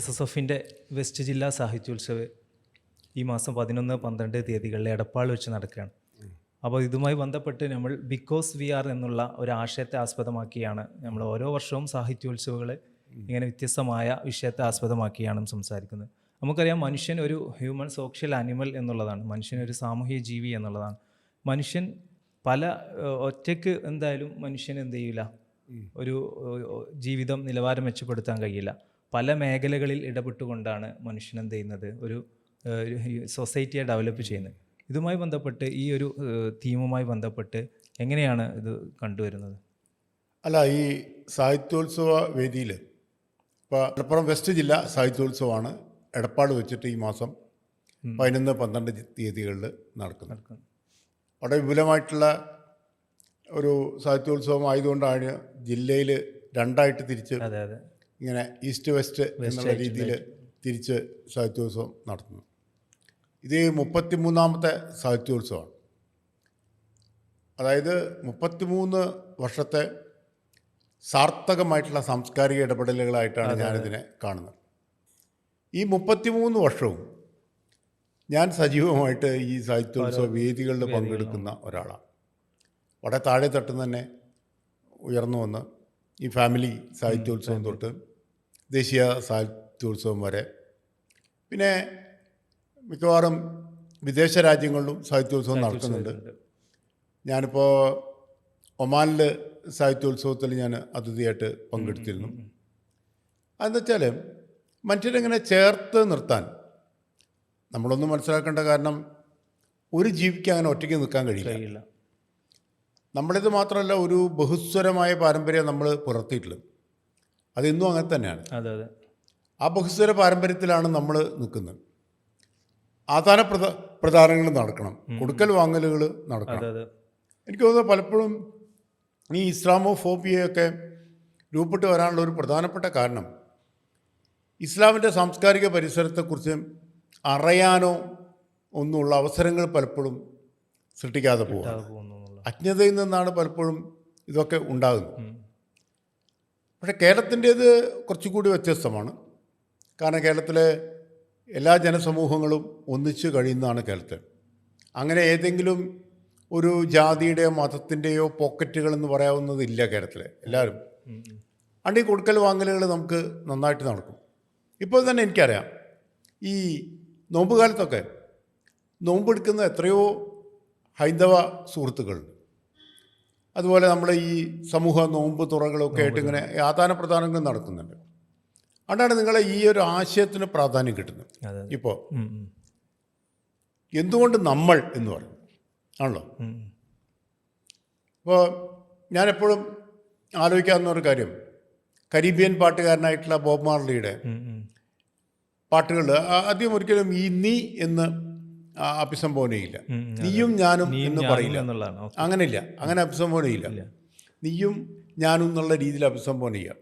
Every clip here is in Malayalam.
SSFിൻ്റെ വെസ്റ്റ് ജില്ലാ സാഹിത്യോത്സവ് ഈ മാസം 11, 12 തീയതികളിൽ എടപ്പാൾ വെച്ച് നടക്കുകയാണ്. അപ്പോൾ ഇതുമായി ബന്ധപ്പെട്ട് നമ്മൾ ബിക്കോസ് വി ആർ എന്നുള്ള ഒരു ആശയത്തെ ആസ്പദമാക്കിയാണ് നമ്മൾ ഓരോ വർഷവും സാഹിത്യോത്സവങ്ങൾ ഇങ്ങനെ വ്യത്യസ്തമായ വിഷയത്തെ ആസ്പദമാക്കിയാണ് സംസാരിക്കുന്നത്. നമുക്കറിയാം, മനുഷ്യൻ ഒരു ഹ്യൂമൻ സോഷ്യൽ ആനിമൽ എന്നുള്ളതാണ്. മനുഷ്യൻ ഒരു സാമൂഹ്യ ജീവി എന്നുള്ളതാണ്. മനുഷ്യൻ ഒറ്റയ്ക്ക് എന്തായാലും മനുഷ്യൻ എന്ത് ചെയ്യില്ല, ഒരു ജീവിതം നിലവാരം മെച്ചപ്പെടുത്താൻ കഴിയില്ല. പല മേഖലകളിൽ ഇടപെട്ടുകൊണ്ടാണ് മനുഷ്യൻ എന്ത് ചെയ്യുന്നത്, ഒരു സൊസൈറ്റിയെ ഡെവലപ്പ് ചെയ്യുന്നത്. ഇതുമായി ബന്ധപ്പെട്ട് ഈ ഒരു തീമുമായി ബന്ധപ്പെട്ട് എങ്ങനെയാണ് ഇത് കണ്ടുവരുന്നത്? അല്ല, ഈ സാഹിത്യോത്സവ വേദിയിൽ ഇപ്പോൾ മലപ്പുറം വെസ്റ്റ് ജില്ലാ സാഹിത്യോത്സവമാണ് എടപ്പാട് വെച്ചിട്ട് ഈ മാസം 11, 12 തീയതികളിൽ നടക്കുന്നത്. വളരെ വിപുലമായിട്ടുള്ള ഒരു സാഹിത്യോത്സവം ആയതുകൊണ്ടാണ് ജില്ലയിൽ രണ്ടായിട്ട് തിരിച്ച് ഇങ്ങനെ ഈസ്റ്റ് വെസ്റ്റ് എന്നുള്ള രീതിയിൽ തിരിച്ച് സാഹിത്യോത്സവം നടത്തുന്നു. ഇത് 33ാമത്തെ സാഹിത്യോത്സവമാണ്. അതായത് 33 വർഷത്തെ സാർത്ഥകമായിട്ടുള്ള സാംസ്കാരിക ഇടപെടലുകളായിട്ടാണ് ഞാനിതിനെ കാണുന്നത്. ഈ 33 വർഷവും ഞാൻ സജീവമായിട്ട് ഈ സാഹിത്യോത്സവ വേദികളിൽ പങ്കെടുക്കുന്ന ഒരാളാണ്. വളരെ താഴെ തട്ടുന്ന തന്നെ ഉയർന്നു വന്ന് ഈ ഫാമിലി സാഹിത്യോത്സവം തൊട്ട് ദേശീയ സാഹിത്യോത്സവം വരെ, പിന്നെ മിക്കവാറും വിദേശ രാജ്യങ്ങളിലും സാഹിത്യോത്സവം നടക്കുന്നുണ്ട്. ഞാനിപ്പോൾ ഒമാനിൽ സാഹിത്യോത്സവത്തിൽ ഞാൻ അതിഥിയായിട്ട് പങ്കെടുത്തിരുന്നു. അതെന്ന് വെച്ചാൽ മനുഷ്യരെങ്ങനെ ചേർത്ത് നിർത്താൻ നമ്മളൊന്നും മനസ്സിലാക്കേണ്ട. കാരണം ഒരു ജീവിക്ക് അങ്ങനെ ഒറ്റയ്ക്ക് നിൽക്കാൻ കഴിയില്ല. നമ്മളിത് മാത്രമല്ല, ഒരു ബഹുസ്വരമായ പാരമ്പര്യം നമ്മൾ പുലർത്തിയിട്ടുള്ളത്. അതിന്നും അങ്ങനെ തന്നെയാണ്. ആ ബഹുസ്വര പാരമ്പര്യത്തിലാണ് നമ്മൾ നിൽക്കുന്നത്. ആദാന പ്രദാനങ്ങൾ നടക്കണം, കൊടുക്കൽ വാങ്ങലുകൾ നടക്കണം. എനിക്ക് തോന്നുന്നത് പലപ്പോഴും ഈ ഇസ്ലാമോഫോബിയയൊക്കെ രൂപപ്പെട്ട് വരാനുള്ള ഒരു പ്രധാനപ്പെട്ട കാരണം ഇസ്ലാമിൻ്റെ സാംസ്കാരിക പരിസരത്തെക്കുറിച്ച് അറിയാനോ ഒന്നുമുള്ള അവസരങ്ങൾ പലപ്പോഴും സൃഷ്ടിക്കാതെ പോകുന്നു. അജ്ഞതയിൽ നിന്നാണ് പലപ്പോഴും ഇതൊക്കെ ഉണ്ടാകുന്നത്. പക്ഷേ കേരളത്തിൻ്റേത് കുറച്ചുകൂടി വ്യത്യസ്തമാണ്. കാരണം കേരളത്തിലെ എല്ലാ ജനസമൂഹങ്ങളും ഒന്നിച്ച് കഴിയുന്നതാണ് കേരളത്തിൽ. അങ്ങനെ ഏതെങ്കിലും ഒരു ജാതിയുടെയോ മതത്തിൻ്റെയോ പോക്കറ്റുകളെന്ന് പറയാവുന്നതില്ല കേരളത്തിൽ. എല്ലാവരും അണ്ടി കൊടുക്കൽ വാങ്ങലുകൾ നമുക്ക് നന്നായിട്ട് നടക്കും. ഇപ്പോൾ തന്നെ എനിക്കറിയാം, ഈ നോമ്പ് കാലത്തൊക്കെ നോമ്പെടുക്കുന്ന എത്രയോ ഹൈന്ദവ സുഹൃത്തുക്കളുണ്ട്. അതുപോലെ നമ്മൾ ഈ സമൂഹ നോമ്പ് തുറകളൊക്കെ ആയിട്ട് ഇങ്ങനെ ആദാന പ്രദാനങ്ങൾ നടക്കുന്നുണ്ട്. അതുകൊണ്ടാണ് നിങ്ങളെ ഈ ഒരു ആശയത്തിന് പ്രാധാന്യം കിട്ടുന്നത്. ഇപ്പോൾ എന്തുകൊണ്ട് നമ്മൾ എന്ന് പറയും ആണല്ലോ. ഇപ്പോൾ ഞാനെപ്പോഴും ആലോചിക്കാവുന്ന ഒരു കാര്യം, കരീബിയൻ പാട്ടുകാരനായിട്ടുള്ള ബോബ് മാർലിയുടെ പാട്ടുകൾ ആദ്യം ഒരിക്കലും ഈ നീ എന്ന് അഭിസംബോധനയില്ല, നീയും ഞാനും എന്ന് പറയില്ല. അങ്ങനെയില്ല, അങ്ങനെ അഭിസംബോധനയില്ല. നീയും ഞാനും എന്നുള്ള രീതിയിൽ അഭിസംബോധന ചെയ്യുക.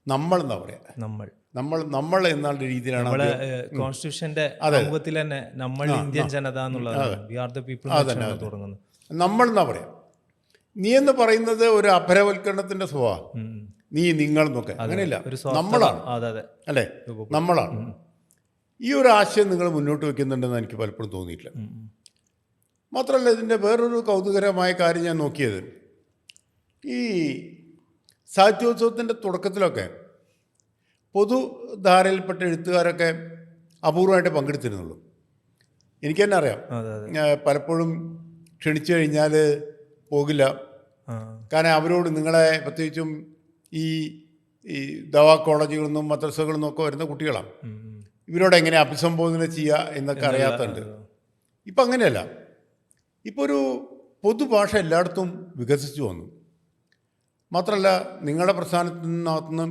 നമ്മൾ എന്നാ പറയാ, നമ്മൾ എന്നുള്ള രീതിയിലാണ് കോൺസ്റ്റിറ്റ്യൂഷന്റെ തന്നെ നമ്മൾ ഇന്ത്യൻ ജനത എന്നുള്ളത് നമ്മൾ എന്നാ പറയാം. നീ എന്ന് പറയുന്നത് ഒരു അപരവൽക്കരണത്തിന്റെ സ്വഭാവം. നീ നിങ്ങൾ എന്നൊക്കെ അങ്ങനെയില്ല, നമ്മളാണ്. അല്ലേ, നമ്മളാണ്. ഈ ഒരു ആശയം നിങ്ങൾ മുന്നോട്ട് വയ്ക്കുന്നുണ്ടെന്ന് എനിക്ക് പലപ്പോഴും തോന്നിയിട്ടില്ല. മാത്രമല്ല, ഇതിൻ്റെ വേറൊരു കൗതുകരമായ കാര്യം ഞാൻ നോക്കിയത്, ഈ സാഹിത്യോത്സവത്തിൻ്റെ തുടക്കത്തിലൊക്കെ പൊതുധാരയിൽപ്പെട്ട എഴുത്തുകാരൊക്കെ അപൂർവമായിട്ട് പങ്കെടുത്തിരുന്നുള്ളൂ. എനിക്ക് തന്നെ അറിയാം, പലപ്പോഴും ക്ഷണിച്ചു കഴിഞ്ഞാൽ പോകില്ല. കാരണം അവരോട്, നിങ്ങളെ പ്രത്യേകിച്ചും ഈ ദവാ കോളേജുകളിൽ നിന്നും മദ്രസകളിൽ നിന്നൊക്കെ വരുന്ന കുട്ടികളാണ്, ഇവരോട് എങ്ങനെ അഭിസംബോധന ചെയ്യുക എന്നൊക്കെ അറിയാത്തുണ്ട്. ഇപ്പം അങ്ങനെയല്ല. ഇപ്പോൾ ഒരു പൊതുഭാഷ എല്ലായിടത്തും വികസിച്ചു വന്നു. മാത്രമല്ല, നിങ്ങളുടെ പ്രസ്ഥാനത്തിനകത്തുനിന്ന്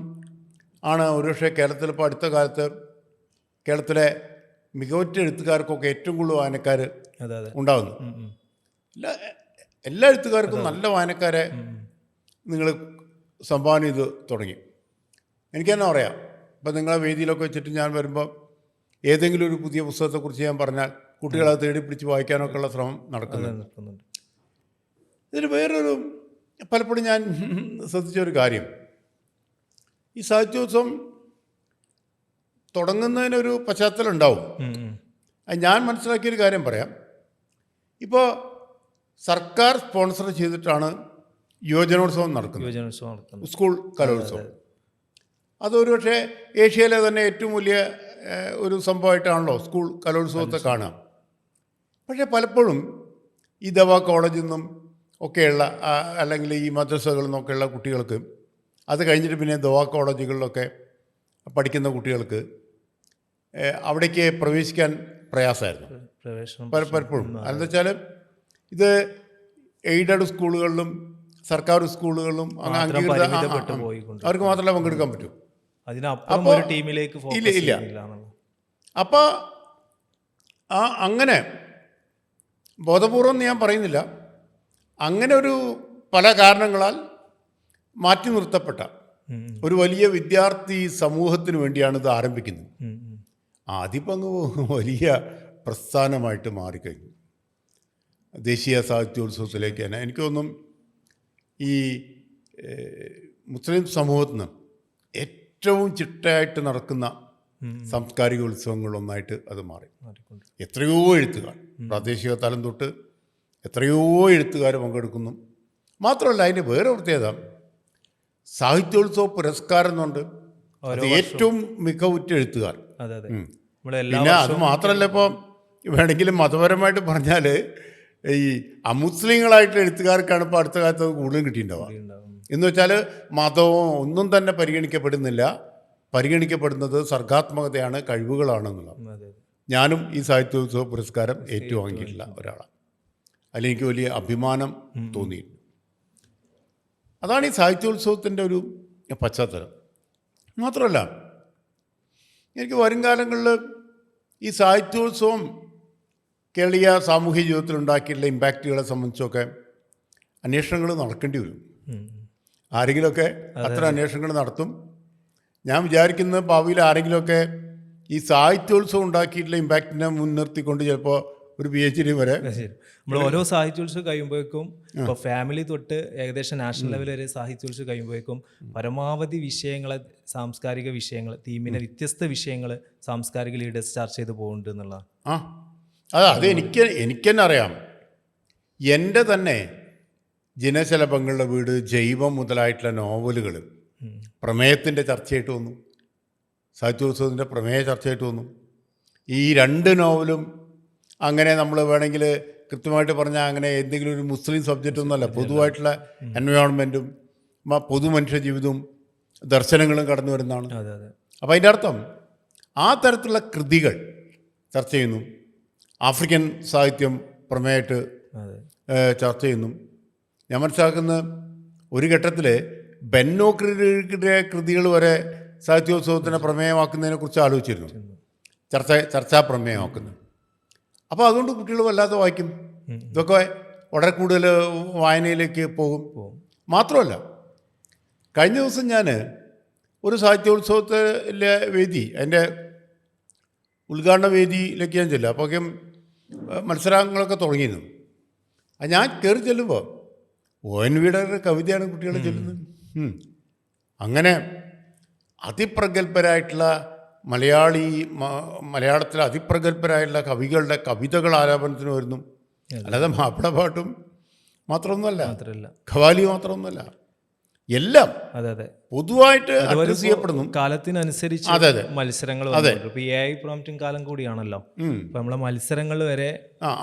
ആണ് ഒരുപക്ഷെ കേരളത്തിൽ ഇപ്പോൾ അടുത്ത കാലത്ത് കേരളത്തിലെ മികവുറ്റ എഴുത്തുകാർക്കൊക്കെ ഏറ്റവും കൂടുതൽ വായനക്കാർ ഉണ്ടാകുന്നു. എല്ലാ എഴുത്തുകാർക്കും നല്ല വായനക്കാരെ നിങ്ങൾ സംഭാവന ചെയ്ത് തുടങ്ങി. എനിക്ക് തന്നെ പറയാം. ഇപ്പം നിങ്ങളെ വേദിയിലൊക്കെ വെച്ചിട്ട് ഞാൻ വരുമ്പോൾ ഏതെങ്കിലും ഒരു പുതിയ പുസ്തകത്തെക്കുറിച്ച് ഞാൻ പറഞ്ഞാൽ കുട്ടികളത് തേടി പിടിച്ച് വായിക്കാനൊക്കെ ഉള്ള ശ്രമം നടക്കുന്നുണ്ട്. ഇതിന് വേറൊരു പലപ്പോഴും ഞാൻ ശ്രദ്ധിച്ചൊരു കാര്യം, ഈ സാഹിത്യോത്സവം തുടങ്ങുന്നതിനൊരു പശ്ചാത്തലം ഉണ്ടാവും. അത് ഞാൻ മനസ്സിലാക്കിയൊരു കാര്യം പറയാം. ഇപ്പോൾ സർക്കാർ സ്പോൺസർ ചെയ്തിട്ടാണ് യുവജനോത്സവം നടക്കുന്നത്, സ്കൂൾ കലോത്സവം. അതൊരു പക്ഷേ ഏഷ്യയിലെ തന്നെ ഏറ്റവും വലിയ ഒരു സംഭവമായിട്ടാണല്ലോ സ്കൂൾ കലോത്സവത്തെ കാണുക. പക്ഷേ പലപ്പോഴും ഈ ദവാ കോളേജിൽ നിന്നും ഒക്കെയുള്ള അല്ലെങ്കിൽ ഈ മദ്രസകളിൽ നിന്നൊക്കെയുള്ള കുട്ടികൾക്ക്, അത് കഴിഞ്ഞിട്ട് പിന്നെ ദവാ കോളേജുകളിലൊക്കെ പഠിക്കുന്ന കുട്ടികൾക്ക് അവിടേക്ക് പ്രവേശിക്കാൻ പ്രയാസമായിരുന്നു പലപ്പോഴും. അതെന്താ വെച്ചാൽ ഇത് എയ്ഡഡ് സ്കൂളുകളിലും സർക്കാർ സ്കൂളുകളിലും അവർക്ക് മാത്രമേ പങ്കെടുക്കാൻ പറ്റൂ. ഇല്ല. അപ്പോൾ അങ്ങനെ ബോധപൂർവം ഞാൻ പറയുന്നില്ല, അങ്ങനെ ഒരു പല കാരണങ്ങളാൽ മാറ്റി നിർത്തപ്പെട്ട ഒരു വലിയ വിദ്യാർത്ഥി സമൂഹത്തിന് വേണ്ടിയാണ് ഇത് ആരംഭിക്കുന്നത്. അതിപ്പോൾ അങ്ങ് വലിയ പ്രസ്ഥാനമായിട്ട് മാറിക്കഴിഞ്ഞു. ദേശീയ സാഹിത്യോത്സവത്തിലേക്ക് തന്നെ എനിക്ക് തോന്നും ഈ മുസ്ലിം സമൂഹത്തിന് ഏറ്റവും ചിട്ടയായിട്ട് നടക്കുന്ന സാംസ്കാരിക ഉത്സവങ്ങളൊന്നായിട്ട് അത് മാറി. എത്രയോ എഴുത്തുകാർ, പ്രാദേശിക തലം തൊട്ട് എത്രയോ എഴുത്തുകാർ പങ്കെടുക്കുന്നു. മാത്രമല്ല അതിൻ്റെ വേറെ പ്രത്യേകത, സാഹിത്യോത്സവ പുരസ്കാരം എന്നുണ്ട്, അത് ഏറ്റവും മികവുറ്റ എഴുത്തുകാർ. പിന്നെ അത് മാത്രമല്ല, ഇപ്പോൾ വേണമെങ്കിലും മതപരമായിട്ട് പറഞ്ഞാൽ ഈ അമുസ്ലിങ്ങളായിട്ടുള്ള എഴുത്തുകാർക്കാണ് ഇപ്പോൾ അടുത്ത കാലത്ത് കൂടുതലും കിട്ടിയിട്ടുണ്ടാവുക. എന്ന് വെച്ചാൽ മതവും ഒന്നും തന്നെ പരിഗണിക്കപ്പെടുന്നില്ല, പരിഗണിക്കപ്പെടുന്നത് സർഗാത്മകതയാണ്, കഴിവുകളാണെന്നുള്ളത്. ഞാനും ഈ സാഹിത്യോത്സവ പുരസ്കാരം ഏറ്റുവാങ്ങിയിട്ടുള്ള ഒരാളാണ്. അതിലെനിക്ക് വലിയ അഭിമാനം തോന്നിയിരുന്നു. അതാണ് ഈ സാഹിത്യോത്സവത്തിൻ്റെ ഒരു പശ്ചാത്തലം. മാത്രമല്ല, എനിക്ക് വരും കാലങ്ങളിൽ ഈ സാഹിത്യോത്സവം കേരളീയ സാമൂഹ്യ ജീവിതത്തിൽ ഉണ്ടാക്കിയിട്ടുള്ള ഇമ്പാക്റ്റുകളെ സംബന്ധിച്ചൊക്കെ അന്വേഷണങ്ങൾ നടക്കേണ്ടി വരും. ആരെങ്കിലുമൊക്കെ അത്ര അന്വേഷണങ്ങൾ നടത്തും. ഞാൻ വിചാരിക്കുന്നത് ഭാവിയിൽ ആരെങ്കിലുമൊക്കെ ഈ സാഹിത്യോത്സവം ഉണ്ടാക്കിയിട്ടുള്ള ഇമ്പാക്റ്റിനെ മുൻനിർത്തിക്കൊണ്ട് ചിലപ്പോൾ ഒരു PhD വരെ നമ്മൾ ഓരോ സാഹിത്യോത്സവം കഴിയുമ്പോഴേക്കും ഇപ്പോൾ ഫാമിലി തൊട്ട് ഏകദേശം നാഷണൽ ലെവൽ വരെ സാഹിത്യോത്സവം കഴിയുമ്പോഴേക്കും പരമാവധി വിഷയങ്ങളെ, സാംസ്കാരിക വിഷയങ്ങൾ, തീമിനെ വ്യത്യസ്ത വിഷയങ്ങൾ സാംസ്കാരിക ലീഡേഴ്സ് ചർച്ച ചെയ്ത് പോകുന്നുണ്ട് എന്നുള്ളതാണ്. അത് എനിക്ക് തന്നെ അറിയാം. എൻ്റെ തന്നെ ജനശലഭങ്ങളുടെ വീട്, ജൈവം മുതലായിട്ടുള്ള നോവലുകൾ പ്രമേയത്തിൻ്റെ ചർച്ചയായിട്ട് വന്നു, സാഹിത്യോത്സവത്തിൻ്റെ പ്രമേയ ചർച്ചയായിട്ട് വന്നു. ഈ 2 നോവലും അങ്ങനെ നമ്മൾ വേണമെങ്കിൽ കൃത്യമായിട്ട് പറഞ്ഞാൽ അങ്ങനെ എന്തെങ്കിലും ഒരു മുസ്ലിം സബ്ജക്റ്റ് ഒന്നുമല്ല, പൊതുവായിട്ടുള്ള എൻവയോൺമെൻറ്റും പൊതു മനുഷ്യ ജീവിതവും ദർശനങ്ങളും കടന്നു വരുന്നതാണ്. അപ്പോൾ അതിൻ്റെ അർത്ഥം ആ തരത്തിലുള്ള കൃതികൾ ചർച്ച ചെയ്യുന്നു. ആഫ്രിക്കൻ സാഹിത്യം പ്രമേയമായിട്ട് ചർച്ച ചെയ്യുന്നു. ഞാൻ മനസ്സിലാക്കുന്ന ഒരു ഘട്ടത്തിൽ ബെന്നോക്രിയുടെ കൃതികൾ വരെ സാഹിത്യോത്സവത്തിനെ പ്രമേയമാക്കുന്നതിനെക്കുറിച്ച് ആലോചിച്ചിരുന്നു, ചർച്ചാ പ്രമേയമാക്കുന്നത്. അപ്പോൾ അതുകൊണ്ട് കുട്ടികൾ വല്ലാതെ വായിക്കും. ഇതൊക്കെ വളരെ കൂടുതൽ വായനയിലേക്ക് പോകും. മാത്രമല്ല, കഴിഞ്ഞ ദിവസം ഞാൻ ഒരു സാഹിത്യോത്സവത്തിലെ വേദി, അതിൻ്റെ ഉദ്ഘാടന വേദിയിലേക്ക് ഞാൻ ചെല്ലുക. അപ്പോഴേക്കും മത്സരങ്ങളൊക്കെ തുടങ്ങിയിരുന്നു. ഞാൻ കയറി ചെല്ലുമ്പോൾ ONVയുടെ കവിതയാണ് കുട്ടികൾ ചൊല്ലുന്നത്. അങ്ങനെ അതിപ്രഗത്ഭരായിട്ടുള്ള മലയാളത്തിലെ അതിപ്രഗത്ഭരായിട്ടുള്ള കവികളുടെ കവിതകൾ ആലാപനത്തിന് വരുന്നു. അല്ലാതെ മാപ്പിള പാട്ടും മാത്രമൊന്നുമല്ല, ഖവാലി മാത്രമൊന്നുമല്ല, എല്ലാം പൊതുവായിട്ട് അഡ്രസ് ചെയ്യപ്പെടുന്നു. കാലത്തിനനുസരിച്ച് മത്സരങ്ങൾ AI പ്രോംപ്റ്റിംഗ് കാലം കൂടിയാണല്ലോ. ഇപ്പം നമ്മളെ മത്സരങ്ങൾ വരെ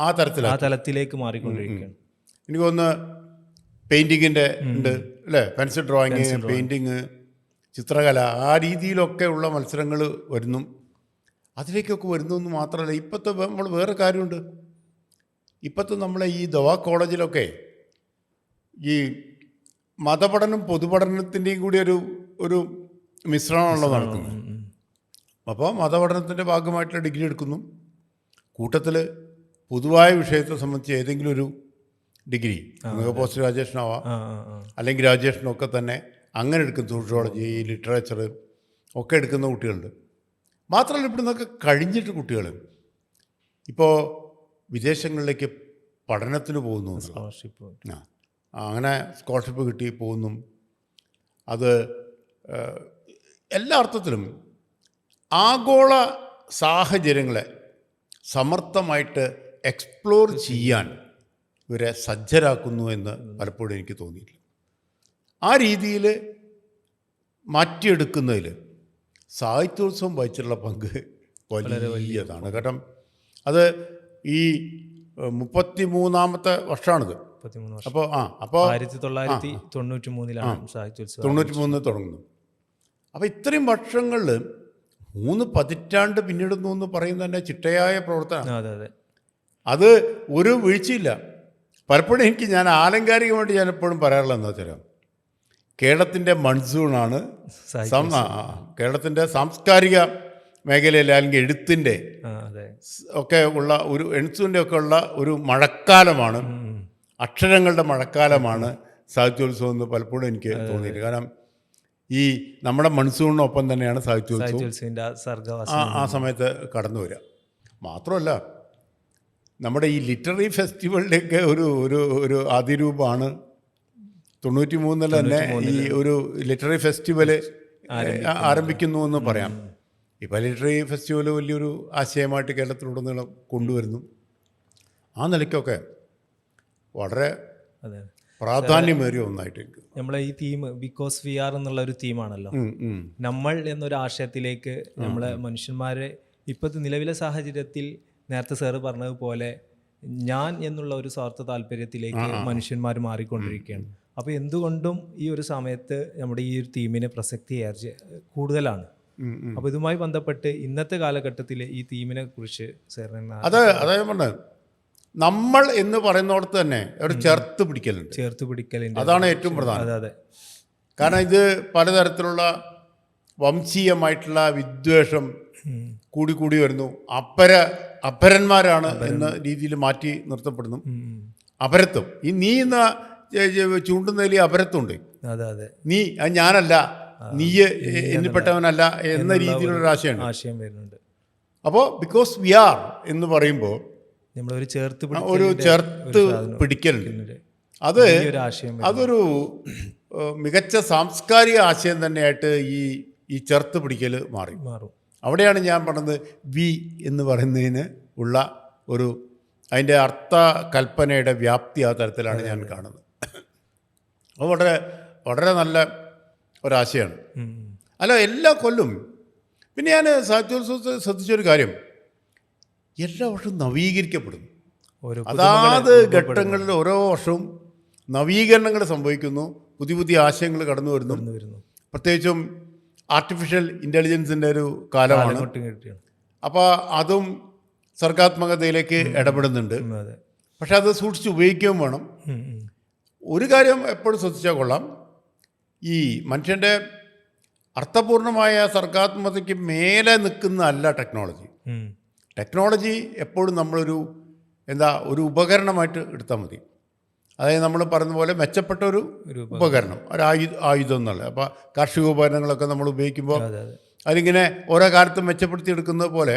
ആ തലത്തിലേക്ക് മാറിക്കൊണ്ടിരിക്കുകയാണ്. എനിക്ക് തോന്നുന്നു പെയിൻറ്റിങ്ങിൻ്റെ ഉണ്ട് അല്ലേ, പെൻസിൽ ഡ്രോയിങ്, പെയിൻറ്റിങ്, ചിത്രകല, ആ രീതിയിലൊക്കെ ഉള്ള മത്സരങ്ങൾ വരുന്നു. അതിലേക്കൊക്കെ വരുന്നു എന്ന് മാത്രമല്ല, ഇപ്പോഴത്തെ നമ്മൾ വേറെ കാര്യമുണ്ട്. ഇപ്പോഴത്തെ നമ്മളെ ഈ ദവാ കോളേജിലൊക്കെ ഈ മതപഠനം പൊതുപഠനത്തിൻ്റെയും കൂടി ഒരു മിശ്രണമാണല്ലോ നടക്കുന്നത്. അപ്പോൾ മതപഠനത്തിൻ്റെ ഭാഗമായിട്ടുള്ള ഡിഗ്രി എടുക്കുന്നു, കൂട്ടത്തിൽ പൊതുവായ വിഷയത്തെ സംബന്ധിച്ച് ഏതെങ്കിലും ഒരു ഡിഗ്രി, പോസ്റ്റ് ഗ്രാജുവേഷനാവാം അല്ലെങ്കിൽ ഗ്രാജുവേഷനൊക്കെ തന്നെ അങ്ങനെ എടുക്കുന്ന, സോഷ്യോളജി, ലിറ്ററേച്ചർ ഒക്കെ എടുക്കുന്ന കുട്ടികളുണ്ട്. മാത്രമല്ല, ഇവിടെ നിന്നൊക്കെ കഴിഞ്ഞിട്ട് കുട്ടികൾ ഇപ്പോൾ വിദേശങ്ങളിലേക്ക് പഠനത്തിന് പോകുന്നു, അങ്ങനെ സ്കോളർഷിപ്പ് കിട്ടി പോകുന്നു. അത് എല്ലാ അർത്ഥത്തിലും ആഗോള സാഹചര്യങ്ങളെ സമർത്ഥമായിട്ട് എക്സ്പ്ലോർ ചെയ്യാൻ ഇവരെ സജ്ജരാക്കുന്നു എന്ന് പലപ്പോഴും എനിക്ക് തോന്നിയില്ല. ആ രീതിയിൽ മാറ്റിയെടുക്കുന്നതിൽ സാഹിത്യോത്സവം വഹിച്ചിട്ടുള്ള പങ്ക് വലിയതാണ്. കാരണം അത് ഈ 33ാമത്തെ വർഷമാണിത്. അപ്പോൾ 1993 സാഹിത്യോത്സവം 93 തുടങ്ങുന്നു. അപ്പോൾ ഇത്രയും വർഷങ്ങളിൽ 3 പതിറ്റാണ്ട് പിന്നിടുന്നു എന്ന് പറയുന്നത് തന്നെ ചിട്ടയായ പ്രവർത്തനം. അതെ. അത് ഒരു വീഴ്ചയില്ല. പലപ്പോഴും ഞാൻ ആലങ്കാരികമായിട്ട് ഞാൻ എപ്പോഴും പറയാറുള്ളത് എന്താ വെച്ചാൽ, കേരളത്തിൻ്റെ മൺസൂണാണ് കേരളത്തിൻ്റെ സാംസ്കാരിക മേഖലയിൽ അല്ലെങ്കിൽ എഴുത്തിൻ്റെ ഒക്കെ ഉള്ള ഒരു എഴുത്തിൻ്റെ ഒക്കെ ഉള്ള ഒരു മഴക്കാലമാണ്, അക്ഷരങ്ങളുടെ മഴക്കാലമാണ് സാഹിത്യോത്സവം എന്ന് പലപ്പോഴും എനിക്ക് തോന്നിയില്ല. കാരണം ഈ നമ്മുടെ മൺസൂണിനൊപ്പം തന്നെയാണ് സാഹിത്യോത്സവം ആ സമയത്ത് കടന്നു വരിക. മാത്രമല്ല നമ്മുടെ ഈ ലിറ്റററി ഫെസ്റ്റിവലിൻ്റെയൊക്കെ ഒരു ആദിരൂപമാണ് 93 തന്നെ ഈ ഒരു ലിറ്റററി ഫെസ്റ്റിവൽ ആരംഭിക്കുന്നു എന്ന് പറയാം. ഇപ്പോൾ ലിറ്റററി ഫെസ്റ്റിവൽ വലിയൊരു ആശയമായിട്ട് കേരളത്തിലുടനീളം കൊണ്ടുവരുന്നു. ആ നിലയ്ക്കൊക്കെ വളരെ പ്രാധാന്യമേറിയ ഒന്നായിട്ട് എനിക്ക് നമ്മളെ ഈ തീം ബിക്കോസ് വി ആർ എന്നുള്ള ഒരു തീമാണല്ലോ. നമ്മൾ എന്നൊരു ആശയത്തിലേക്ക് നമ്മളെ മനുഷ്യന്മാരെ ഇപ്പോഴത്തെ നിലവിലെ സാഹചര്യത്തിൽ നേരത്തെ സാറ് പറഞ്ഞതുപോലെ ഞാൻ എന്നുള്ള ഒരു സ്വാർത്ഥ താല്പര്യത്തിലേക്ക് മനുഷ്യന്മാർ മാറിക്കൊണ്ടിരിക്കുകയാണ്. അപ്പോൾ എന്തുകൊണ്ടും ഈ ഒരു സമയത്ത് നമ്മുടെ ഈ ഒരു തീമിന് പ്രസക്തി കൂടുതലാണ്. അപ്പോൾ ഇതുമായി ബന്ധപ്പെട്ട് ഇന്നത്തെ കാലഘട്ടത്തിൽ ഈ തീമിനെ കുറിച്ച് സാറിന് അതായത് പറഞ്ഞത് നമ്മൾ എന്ന് പറയുന്നിടത്ത് തന്നെ ഒരു ചേർത്ത് പിടിക്കലുണ്ട്. അതാണ് ഏറ്റവും പ്രധാനം. അതെ. കാരണം ഇത് പലതരത്തിലുള്ള വംശീയമായിട്ടുള്ള വിദ്വേഷം കൂടി വരുന്നു. അപരന്മാരാണ് എന്ന രീതിയിൽ മാറ്റി നിർത്തപ്പെടുന്നു. അപരത്വം, ഈ നീ എന്ന ചൂണ്ടുന്നതിൽ അപരത്വമുണ്ട്. നീ ഞാനല്ല, നീ എന്നിൽപ്പെട്ടവനല്ല എന്ന രീതിയിലുള്ള ആശയം വരുന്നുണ്ട്. അപ്പോൾ ബിക്കോസ് വി ആർ എന്ന് പറയുമ്പോൾ ഒരു ചേർത്ത് പിടിക്കലുണ്ട്. അതൊരു മികച്ച സാംസ്കാരിക ആശയം തന്നെയായിട്ട് ഈ ചേർത്ത് പിടിക്കൽ മാറും. അവിടെയാണ് ഞാൻ പറഞ്ഞത് വി എന്ന് പറയുന്നതിന് ഉള്ള അതിൻ്റെ അർത്ഥ കൽപ്പനയുടെ വ്യാപ്തി ആ തരത്തിലാണ് ഞാൻ കാണുന്നത്. അത് വളരെ വളരെ നല്ല ഒരാശയമാണ്. അല്ല, എല്ലാ കൊല്ലും പിന്നെ ഞാൻ സാഹിത്യോത്സവത്തെ ശ്രദ്ധിച്ചൊരു കാര്യം, എല്ലാ വർഷവും നവീകരിക്കപ്പെടുന്നു. അതാത് ഘട്ടങ്ങളിൽ ഓരോ വർഷവും നവീകരണങ്ങൾ സംഭവിക്കുന്നു, പുതിയ ആശയങ്ങൾ കടന്നു വരുന്നു. പ്രത്യേകിച്ചും ആർട്ടിഫിഷ്യൽ ഇൻ്റലിജൻസിൻ്റെ ഒരു കാലമാണ്. അപ്പോൾ അതും സർഗാത്മകതയിലേക്ക് ഇടപെടുന്നുണ്ട്. പക്ഷെ അത് സൂക്ഷിച്ച് ഉപയോഗിക്കുകയും വേണം. ഒരു കാര്യം എപ്പോഴും ശ്രദ്ധിച്ചാൽ കൊള്ളാം, ഈ മനുഷ്യൻ്റെ അർത്ഥപൂർണമായ സർഗാത്മകതയ്ക്ക് മേലെ നിൽക്കുന്നതല്ല ടെക്നോളജി എപ്പോഴും നമ്മളൊരു ഒരു ഉപകരണമായിട്ട് എടുത്താൽ മതി. അതായത് നമ്മൾ പറയുന്ന പോലെ മെച്ചപ്പെട്ട ഒരു ഉപകരണം, ആയുധം എന്നുള്ളത്. അപ്പോൾ കാർഷിക ഉപകരണങ്ങളൊക്കെ നമ്മൾ ഉപയോഗിക്കുമ്പോൾ അതിങ്ങനെ ഓരോ കാലത്തും മെച്ചപ്പെടുത്തിയെടുക്കുന്നത് പോലെ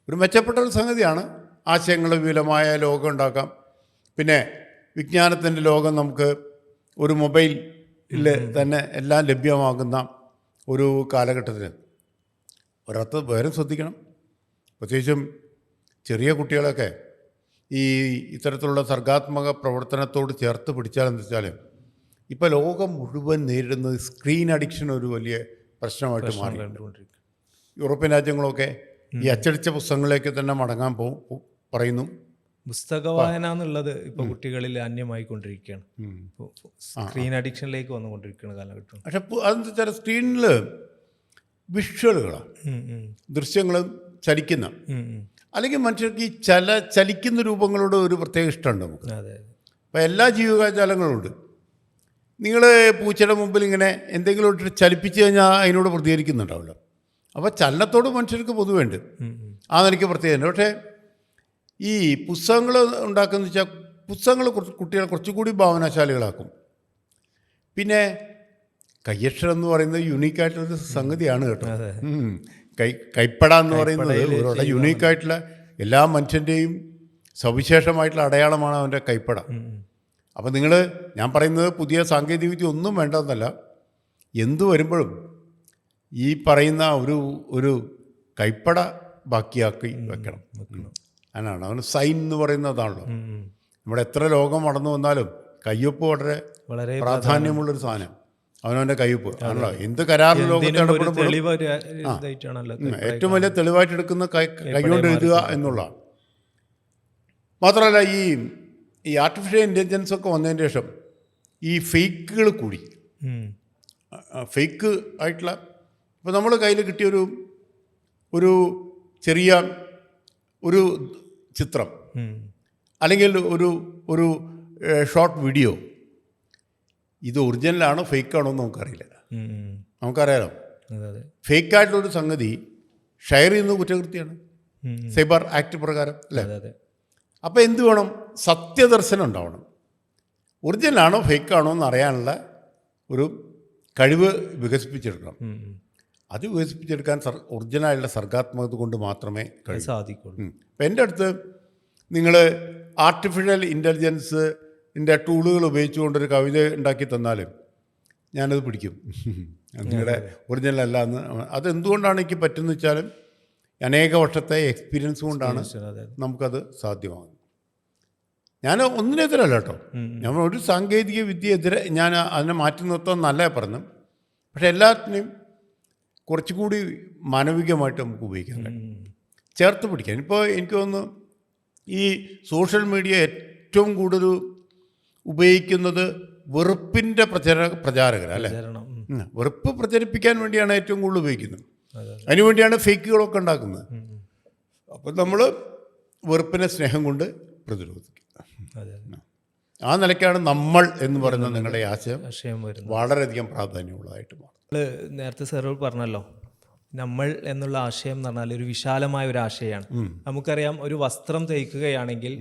ഒരു മെച്ചപ്പെട്ട ഒരു സംഗതിയാണ്. ആശയങ്ങൾ വിപുലമായ ലോകം ഉണ്ടാക്കാം. പിന്നെ വിജ്ഞാനത്തിൻ്റെ ലോകം നമുക്ക് ഒരു മൊബൈലിൽ തന്നെ എല്ലാം ലഭ്യമാകുന്ന ഒരു കാലഘട്ടത്തിൽ ഒരർത്ഥ വേറെ ശ്രദ്ധിക്കണം. പ്രത്യേകിച്ചും ചെറിയ കുട്ടികളൊക്കെ ഇത്തരത്തിലുള്ള സർഗാത്മക പ്രവർത്തനത്തോട് ചേർത്ത് പിടിച്ചാലെന്ന് വെച്ചാൽ ഇപ്പോൾ ലോകം മുഴുവൻ നേരിടുന്നത് സ്ക്രീൻ അഡിക്ഷൻ ഒരു വലിയ പ്രശ്നമായിട്ട് മാറി. യൂറോപ്യൻ രാജ്യങ്ങളൊക്കെ ഈ അച്ചടിച്ച പുസ്തകങ്ങളിലേക്ക് തന്നെ മടങ്ങാൻ പറയുന്നു. പുസ്തക വായന എന്നുള്ളത് ഇപ്പോൾ കുട്ടികളിൽ അന്യമായിക്കൊണ്ടിരിക്കുകയാണ്. സ്ക്രീൻ അഡിക്ഷനിലേക്ക് വന്നുകൊണ്ടിരിക്കുന്ന കാലഘട്ടം. പക്ഷെ അതെന്താ വെച്ചാൽ സ്ക്രീനിൽ വിഷ്വലുകളാണ്, ദൃശ്യങ്ങളും ചലിക്കുന്ന, അല്ലെങ്കിൽ മനുഷ്യർക്ക് ഈ ചലിക്കുന്ന രൂപങ്ങളോട് ഒരു പ്രത്യേക ഇഷ്ടമുണ്ട് നമുക്ക്. അപ്പോൾ എല്ലാ ജീവജാലങ്ങളും ഉണ്ട്. നിങ്ങൾ പൂച്ചയുടെ മുമ്പിൽ ഇങ്ങനെ എന്തെങ്കിലും ഇട്ടിട്ട് ചലിപ്പിച്ച് കഴിഞ്ഞാൽ അതിനോട് പ്രതികരിക്കുന്നുണ്ടാവില്ല. അപ്പോൾ ചലനത്തോട് മനുഷ്യർക്ക് പൊതുവേണ്ട്, ആ നിലയ്ക്ക് പ്രത്യേകത. പക്ഷേ ഈ പുസ്തകങ്ങൾ ഉണ്ടാക്കുന്ന വെച്ചാൽ പുസ്തകങ്ങൾ കുട്ടികളെ കുറച്ചുകൂടി ഭാവനാശാലികളാക്കും. പിന്നെ കയ്യക്ഷരം എന്ന് പറയുന്നത് യുണീക്കായിട്ടുള്ളൊരു സംഗതിയാണ് കേട്ടോ. കൈപ്പട എന്ന് പറയുന്നത് ഒരു യുണീക്കായിട്ടുള്ള എല്ലാ മനുഷ്യൻ്റെയും സവിശേഷമായിട്ടുള്ള അടയാളമാണ് അവൻ്റെ കൈപ്പട. അപ്പം ഞാൻ പറയുന്നത് പുതിയ സാങ്കേതികവിദ്യ ഒന്നും വേണ്ടതെന്നല്ല, എന്തു വരുമ്പോഴും ഈ പറയുന്ന ഒരു കൈപ്പട ബാക്കിയാക്കി വെക്കണം. അതിനാണ് അവന് സൈൻ എന്ന് പറയുന്നതാണല്ലോ. നമ്മുടെ എത്ര ലോകം വളർന്നു വന്നാലും കയ്യൊപ്പ് വളരെ വളരെ പ്രാധാന്യമുള്ളൊരു സാധനം. അവനവൻ്റെ കയ്യൊപ്പ് ആണല്ലോ. എന്ത് കരാറിൽ ലോകത്ത് ഇടപെടുമ്പോഴും ഏറ്റവും വലിയ തെളിവായിട്ട് എടുക്കുന്ന കൈകൊണ്ട് എഴുതുക എന്നുള്ളതാണ്. മാത്രമല്ല ഈ ആർട്ടിഫിഷ്യൽ ഇൻ്റലിജൻസ് ഒക്കെ വന്നതിന് ശേഷം ഈ ഫേക്കുകൾ കൂടി. ഫേക്ക് ആയിട്ടുള്ള ഇപ്പോൾ നമ്മൾ കയ്യിൽ കിട്ടിയൊരു ഒരു ചെറിയ ഒരു ചിത്രം അല്ലെങ്കിൽ ഒരു ഷോർട്ട് വീഡിയോ, ഇത് ഒറിജിനലാണോ ഫേക്കാണോ എന്ന് നമുക്കറിയില്ല. നമുക്കറിയാലോ ഫേക്കായിട്ടുള്ളൊരു സംഗതി ഷെയർ ചെയ്യുന്നത് കുറ്റകൃത്യമാണ് സൈബർ ആക്ട് പ്രകാരം അല്ലേ. അപ്പോൾ എന്ത് വേണം? സത്യദർശനം ഉണ്ടാവണം. ഒറിജിനലാണോ ഫേക്കാണോ എന്ന് അറിയാനുള്ള ഒരു കഴിവ് വികസിപ്പിച്ചെടുക്കണം. അത് വികസിപ്പിച്ചെടുക്കാൻ ഒറിജിനലായുള്ള സർഗാത്മകത കൊണ്ട് മാത്രമേ സാധിക്കുള്ളൂ. അപ്പം എൻ്റെ അടുത്ത് നിങ്ങൾ ആർട്ടിഫിഷ്യൽ ഇൻ്റലിജൻസിൻ്റെ ടൂളുകൾ ഉപയോഗിച്ചുകൊണ്ടൊരു കവിത ഉണ്ടാക്കി തന്നാലും ഞാനത് പിടിക്കും. നിങ്ങളുടെ ഒറിജിനൽ അല്ല എന്ന്. അതെന്തുകൊണ്ടാണ് എനിക്ക് പറ്റുന്നത് വെച്ചാലും അനേക വർഷത്തെ എക്സ്പീരിയൻസ് കൊണ്ടാണ് നമുക്കത് സാധ്യമാകുന്നത്. ഞാൻ ഒന്നിനെതിരല്ല കേട്ടോ, ഞാൻ ഒരു സാങ്കേതിക വിദ്യ എതിരെ ഞാൻ അതിനെ മാറ്റി നിർത്താൻ നല്ല പറഞ്ഞു. പക്ഷെ എല്ലാത്തിനെയും കുറച്ചുകൂടി മാനവികമായിട്ട് നമുക്ക് ഉപയോഗിക്കാൻ കഴിയും, ചേർത്ത് പിടിക്കാൻ. ഇപ്പോൾ എനിക്ക് തോന്നുന്നു ഈ സോഷ്യൽ മീഡിയ ഏറ്റവും കൂടുതൽ ഉപയോഗിക്കുന്നത് വെറുപ്പിൻ്റെ പ്രചാരകരല്ലേ. വെറുപ്പ് പ്രചരിപ്പിക്കാൻ വേണ്ടിയാണ് ഏറ്റവും കൂടുതൽ ഉപയോഗിക്കുന്നത്. അതിനുവേണ്ടിയാണ് ഫേക്കുകളൊക്കെ ഉണ്ടാക്കുന്നത്. അപ്പം നമ്മൾ വെറുപ്പിനെ സ്നേഹം കൊണ്ട് പ്രതിരോധിക്കും. ആ നിലയ്ക്കാണ് നമ്മൾ എന്ന് പറയുന്ന നിങ്ങളുടെ ആശയം വളരെയധികം പ്രാധാന്യമുള്ളതായിട്ട് മാറും. നേരത്തെ സാറ് പറഞ്ഞല്ലോ, നമ്മൾ എന്നുള്ള ആശയം എന്ന് പറഞ്ഞാൽ ഒരു വിശാലമായ ഒരു ആശയമാണ്. നമുക്കറിയാം, ഒരു വസ്ത്രം തയ്ക്കുകയാണെങ്കിൽ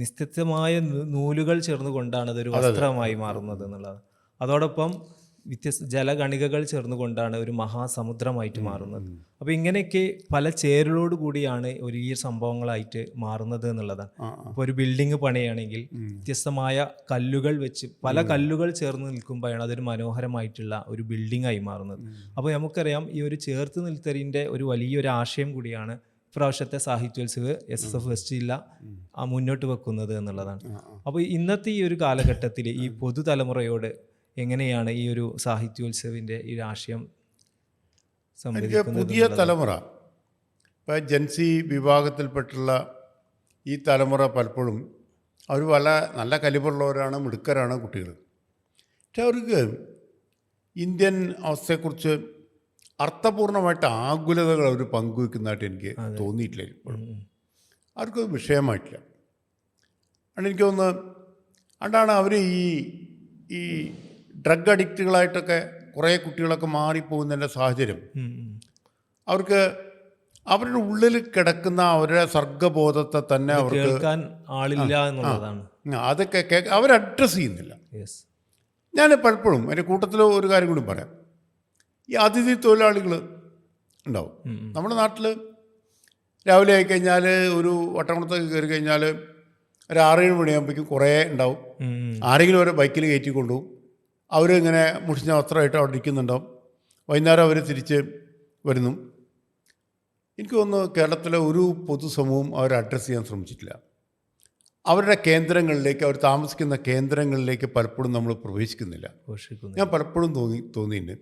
നിശ്ചിതമായ നൂലുകൾ ചേർന്നുകൊണ്ടാണ് അതൊരു വസ്ത്രമായി മാറുന്നത് എന്നുള്ളത്. അതോടൊപ്പം ജലഗണികകൾ ചേർന്നുകൊണ്ടാണ് ഒരു മഹാസമുദ്രമായിട്ട് മാറുന്നത്. അപ്പോൾ ഇങ്ങനെയൊക്കെ പല ചേരുകളോട് കൂടിയാണ് ഈ സംഭവങ്ങളായിട്ട് മാറുന്നത് എന്നുള്ളതാണ്. ഇപ്പോൾ ഒരു ബിൽഡിംഗ് പണിയാണെങ്കിൽ വ്യത്യസ്തമായ കല്ലുകൾ വെച്ച് പല കല്ലുകൾ ചേർന്ന് നിൽക്കുമ്പോഴാണ് അതൊരു മനോഹരമായിട്ടുള്ള ഒരു ബിൽഡിംഗ് ആയി മാറുന്നത്. അപ്പോൾ നമുക്കറിയാം, ഈ ഒരു ചേർത്ത് നിൽത്തലിൻ്റെ ഒരു വലിയൊരു ആശയം കൂടിയാണ് ഇപ്രാവശ്യത്തെ സാഹിത്യോത്സവ് SSF വെസ്റ്റ് ജില്ല മുന്നോട്ട് വെക്കുന്നത് എന്നുള്ളതാണ്. അപ്പോൾ ഇന്നത്തെ ഈ ഒരു കാലഘട്ടത്തിൽ ഈ പുതുതലമുറയോട് എങ്ങനെയാണ് ഈ ഒരു സാഹിത്യോത്സവിൻ്റെ ഈ ആശയം പുതിയ തലമുറ, ഇപ്പോൾ ജൻസി വിഭാഗത്തിൽപ്പെട്ടുള്ള ഈ തലമുറ പലപ്പോഴും അവർ നല്ല കലിബറുള്ളവരാണ്, മിടുക്കരാണ് കുട്ടികൾ. പക്ഷെ അവർക്ക് ഇന്ത്യൻ അവസ്ഥയെക്കുറിച്ച് അർത്ഥപൂർണമായിട്ട് ആകുലതകൾ അവർ പങ്കുവെക്കുന്നതായിട്ട് എനിക്ക് തോന്നിയിട്ടില്ല. ഇപ്പോഴും അവർക്കത് വിഷയമായിട്ടില്ല. അതുകൊണ്ട് എനിക്ക് തോന്നുന്നത് അതുകൊണ്ടാണ് അവർ ഈ ഡ്രഗ് അഡിക്റ്റുകളായിട്ടൊക്കെ കുറേ കുട്ടികളൊക്കെ മാറിപ്പോകുന്നതിൻ്റെ സാഹചര്യം. അവർക്ക് അവരുടെ ഉള്ളിൽ കിടക്കുന്ന അവരുടെ സർഗബോധത്തെ തന്നെ അവർക്ക് കേൾക്കാൻ ആളില്ല എന്നുള്ളതാണ്. അതൊക്കെ അവർ അഡ്രസ്സ് ചെയ്യുന്നില്ല. ഞാൻ പലപ്പോഴും എൻ്റെ കൂട്ടത്തിൽ ഒരു കാര്യം കൂടി പറയാം. ഈ അതിഥി തൊഴിലാളികൾ ഉണ്ടാവും നമ്മുടെ നാട്ടിൽ. രാവിലെ ആയിക്കഴിഞ്ഞാൽ ഒരു വട്ടംകുളത്തൊക്കെ കയറി കഴിഞ്ഞാൽ ഒരു 6-7 മണിയാകുമ്പോഴേക്കും കുറേ ഉണ്ടാവും. ആരെങ്കിലും ഒരു ബൈക്കിൽ കയറ്റി കൊണ്ടുപോകും. അവരിങ്ങനെ മുഷിഞ്ഞ വസ്ത്രമായിട്ട് അവിടെ ഇരിക്കുന്നുണ്ടാവും. വൈകുന്നേരം അവർ തിരിച്ച് വരുന്നു. എനിക്ക് തോന്നുന്നു കേരളത്തിലെ ഒരു പൊതുസമൂഹം അവർ അഡ്രസ്സ് ചെയ്യാൻ ശ്രമിച്ചിട്ടില്ല. അവരുടെ കേന്ദ്രങ്ങളിലേക്ക്, അവർ താമസിക്കുന്ന കേന്ദ്രങ്ങളിലേക്ക് പലപ്പോഴും നമ്മൾ പ്രവേശിക്കുന്നില്ല. ഞാൻ പലപ്പോഴും തോന്നിയിട്ടുണ്ട്,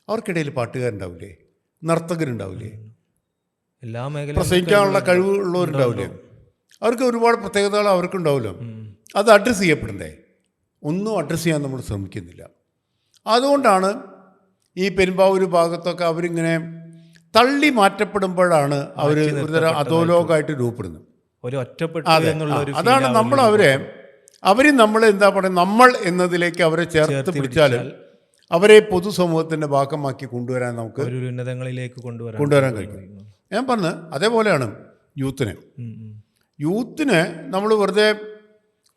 അവർക്കിടയിൽ പാട്ടുകാരുണ്ടാവില്ലേ, നർത്തകരുണ്ടാവില്ലേ, എല്ലാ മേഖലയും പ്രസംഗിക്കാനുള്ള കഴിവുള്ളവരുണ്ടാവില്ലേ, അവർക്ക് ഒരുപാട് പ്രത്യേകതകൾ അവർക്കുണ്ടാവുമല്ലോ. അത് അഡ്രസ്സ് ചെയ്യപ്പെടണ്ടേ? ഒന്നും അഡ്രസ്സ് ചെയ്യാൻ നമ്മൾ ശ്രമിക്കുന്നില്ല. അതുകൊണ്ടാണ് ഈ പെരുമ്പാവൂർ ഭാഗത്തൊക്കെ അവരിങ്ങനെ തള്ളി മാറ്റപ്പെടുമ്പോഴാണ് അവർ ഒരുതരം അധോലോകമായിട്ട് രൂപപ്പെടുന്നത്. അതാണ് നമ്മൾ അവരെ നമ്മൾ എന്താ പറയുക, നമ്മൾ എന്നതിലേക്ക് അവരെ ചേർത്ത് പിടിച്ചാൽ അവരെ പൊതുസമൂഹത്തിൻ്റെ ഭാഗമാക്കി കൊണ്ടുവരാൻ നമുക്ക് ഉന്നതങ്ങളിലേക്ക് കൊണ്ടുവരാൻ കഴിയും. ഞാൻ പറഞ്ഞത് അതേപോലെയാണ് യൂത്തിനെ നമ്മൾ വെറുതെ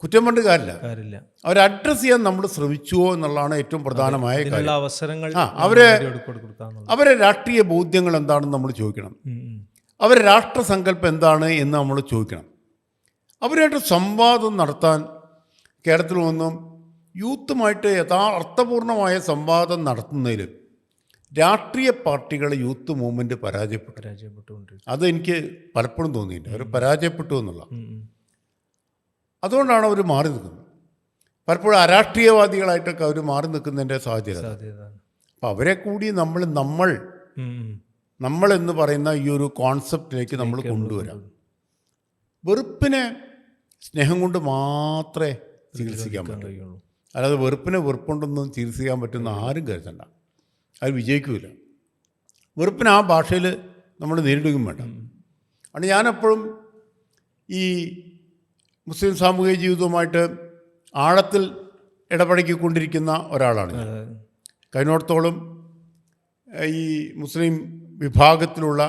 കുറ്റം കൊണ്ട് കാര്യമില്ല. അവരെ അഡ്രസ്സ് ചെയ്യാൻ നമ്മൾ ശ്രമിച്ചുവോ എന്നുള്ളതാണ് ഏറ്റവും പ്രധാനമായ കാര്യം. അവരെ രാഷ്ട്രീയ ബോധ്യങ്ങൾ എന്താണെന്ന് നമ്മൾ ചോദിക്കണം. അവരുടെ രാഷ്ട്രസങ്കല്പം എന്താണ് എന്ന് നമ്മൾ ചോദിക്കണം. അവരായിട്ട് സംവാദം നടത്താൻ കേരളത്തിൽ നിന്നും യൂത്തുമായിട്ട് അർത്ഥപൂർണമായ സംവാദം നടത്തുന്നതിൽ രാഷ്ട്രീയ പാർട്ടികളെ യൂത്ത് മൂവ്മെൻറ്റ് പരാജയപ്പെട്ടുകൊണ്ടിരിക്കും. അത് എനിക്ക് പലപ്പോഴും തോന്നിയിട്ടുണ്ട്. അവർ പരാജയപ്പെട്ടു എന്നുള്ള. ഉം, ഉം. അതുകൊണ്ടാണ് അവർ മാറി നിൽക്കുന്നത്. പലപ്പോഴും അരാഷ്ട്രീയവാദികളായിട്ടൊക്കെ അവർ മാറി നിൽക്കുന്നതിൻ്റെ സാധ്യത. സാധ്യത. അപ്പോൾ അവരെ കൂടി നമ്മൾ ഉം, ഉം. നമ്മൾ എന്ന് പറയുന്ന ഈ ഒരു കോൺസെപ്റ്റിലേക്ക് നമ്മൾ കൊണ്ടുവരാം. വെറുപ്പിനെ സ്നേഹം കൊണ്ട് മാത്രമേ ചികിത്സിക്കാൻ പറ്റൂ. കഴിയുള്ളൂ. അല്ലാതെ വെറുപ്പിനെ വെറുപ്പുകൊണ്ടൊന്നും ചികിത്സിക്കാൻ പറ്റുന്ന ആരും കരുതണ്ട. അത് വിജയിക്കില്ല. വെറുപ്പിന് ആ ഭാഷയിൽ നമ്മൾ നേരിടുകയും വേണ്ട. അതുകൊണ്ട് ഞാനെപ്പോഴും ഈ മുസ്ലിം സാമൂഹിക ജീവിതവുമായിട്ട് ആഴത്തിൽ ഇടപഴകിക്കൊണ്ടിരിക്കുന്ന ഒരാളാണ് ഞാൻ. കഴിഞ്ഞോടത്തോളം ഈ മുസ്ലിം വിഭാഗത്തിലുള്ള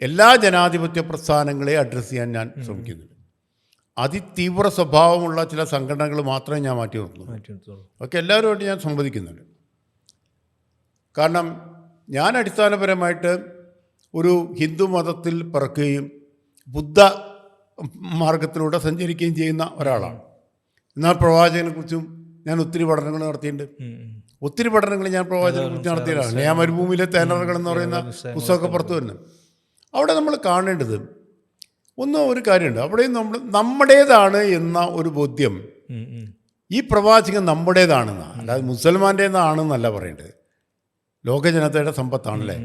എല്ലാ ജനാധിപത്യ പ്രസ്ഥാനങ്ങളെ അഡ്രസ്സ് ചെയ്യാൻ ഞാൻ ശ്രമിക്കുന്നുണ്ട്. അതിതീവ്ര സ്വഭാവമുള്ള ചില സംഘടനകൾ മാത്രമേ ഞാൻ മാറ്റി നിർത്തുള്ളൂ. ഒക്കെ എല്ലാവരുമായിട്ട് ഞാൻ സംവദിക്കുന്നുണ്ട്. കാരണം ഞാൻ അടിസ്ഥാനപരമായിട്ട് ഒരു ഹിന്ദു മതത്തിൽ പിറക്കുകയും ബുദ്ധ മാർഗത്തിലൂടെ സഞ്ചരിക്കുകയും ചെയ്യുന്ന ഒരാളാണ്. എന്നാൽ പ്രവാചകനെക്കുറിച്ചും ഞാൻ ഒത്തിരി പഠനങ്ങൾ നടത്തിയിട്ടുണ്ട്. ഒത്തിരി പഠനങ്ങൾ ഞാൻ പ്രവാചകനെക്കുറിച്ച് നടത്തിയതാണ്. ഞാൻ മരുഭൂമിയിലെ തേനറുകൾ എന്ന് പറയുന്ന പുസ്തകമൊക്കെ പുറത്തു വരുന്നത്. അവിടെ നമ്മൾ കാണേണ്ടത് ഒരു കാര്യമുണ്ട്. അവിടെയും നമ്മുടേതാണ് എന്ന ഒരു ബോധ്യം, ഈ പ്രവാചകൻ നമ്മുടേതാണെന്നാണ്, അല്ലാതെ മുസൽമാൻ്റേതാണെന്നല്ല പറയേണ്ടത്. ലോകജനതയുടെ സമ്പത്താണല്ലേ.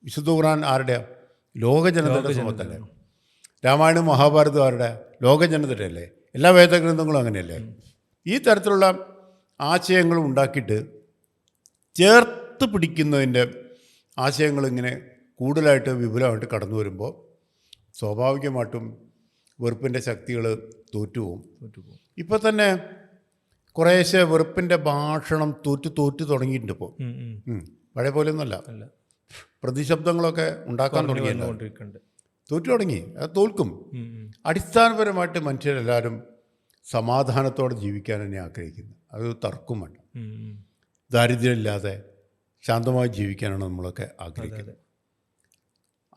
വിശുദ്ധ ഖുർആൻ ആരുടെയാ? ലോകജനതയുടെ സമ്പത്തല്ലേ. രാമായണം മഹാഭാരതം ആരുടെ? ലോകജനതയുടെ അല്ലേ. എല്ലാ വേദഗ്രന്ഥങ്ങളും അങ്ങനെയല്ലേ. ഈ തരത്തിലുള്ള ആശയങ്ങൾ ഉണ്ടാക്കിയിട്ട് ചേർത്ത് പിടിക്കുന്നതിൻ്റെ ആശയങ്ങളിങ്ങനെ കൂടുതലായിട്ട് വിപുലമായിട്ട് കടന്നു വരുമ്പോൾ സ്വാഭാവികമായിട്ടും വെറുപ്പിൻ്റെ ശക്തികൾ തോറ്റുപോകും. ഇപ്പോൾ തന്നെ കുറേശ്ശെ വെറുപ്പിൻ്റെ ഭാഷണം തോറ്റു തുടങ്ങിയിട്ടുണ്ട്. ഇപ്പോൾ പഴയ പോലെയൊന്നുമല്ല. പ്രതിശബ്ദങ്ങളൊക്കെ ഉണ്ടാക്കാൻ തുടങ്ങിയിട്ടുണ്ട്. തോറ്റു തുടങ്ങി. അത് തോൽക്കും. അടിസ്ഥാനപരമായിട്ട് മനുഷ്യരെല്ലാവരും സമാധാനത്തോടെ ജീവിക്കാൻ തന്നെ ആഗ്രഹിക്കുന്നത്. അത് തർക്കം വേണ്ട. ദാരിദ്ര്യമില്ലാതെ ശാന്തമായി ജീവിക്കാനാണ് നമ്മളൊക്കെ ആഗ്രഹിക്കുന്നത്.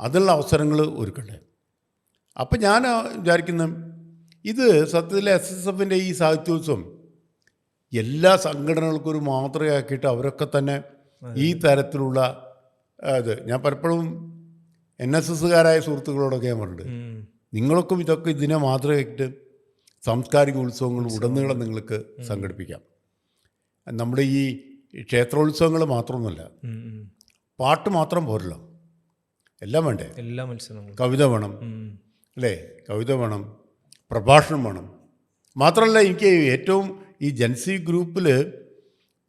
അതിനുള്ള അവസരങ്ങൾ ഒരുക്കണ്ടേ. അപ്പം ഞാൻ വിചാരിക്കുന്നത് ഇത് സത്യത്തിൽ SSFൻ്റെ ഈ സാഹിത്യോത്സവം എല്ലാ സംഘടനകൾക്കും ഒരു മാതൃകയാക്കിയിട്ട് അവരൊക്കെ ഈ തരത്തിലുള്ള ഇത് ഞാൻ പലപ്പോഴും NSSകാരായ സുഹൃത്തുക്കളോടൊക്കെ ഞാൻ പറഞ്ഞിട്ടുണ്ട്, നിങ്ങളൊക്കെ ഇതിനെ മാതൃകയാക്കിയിട്ട് സാംസ്കാരിക ഉത്സവങ്ങൾ ഉടനീളം നിങ്ങൾക്ക് സംഘടിപ്പിക്കാം. നമ്മുടെ ഈ ക്ഷേത്രോത്സവങ്ങൾ മാത്രമൊന്നുമല്ല, പാട്ട് മാത്രം പോരല്ലോ, എല്ലാം വേണ്ടേ. എല്ലാ മത്സരങ്ങളും കവിത വേണം അല്ലേ, കവിത വേണം, പ്രഭാഷണം വേണം. മാത്രമല്ല എനിക്ക് ഏറ്റവും ഈ ജൻസി ഗ്രൂപ്പിൽ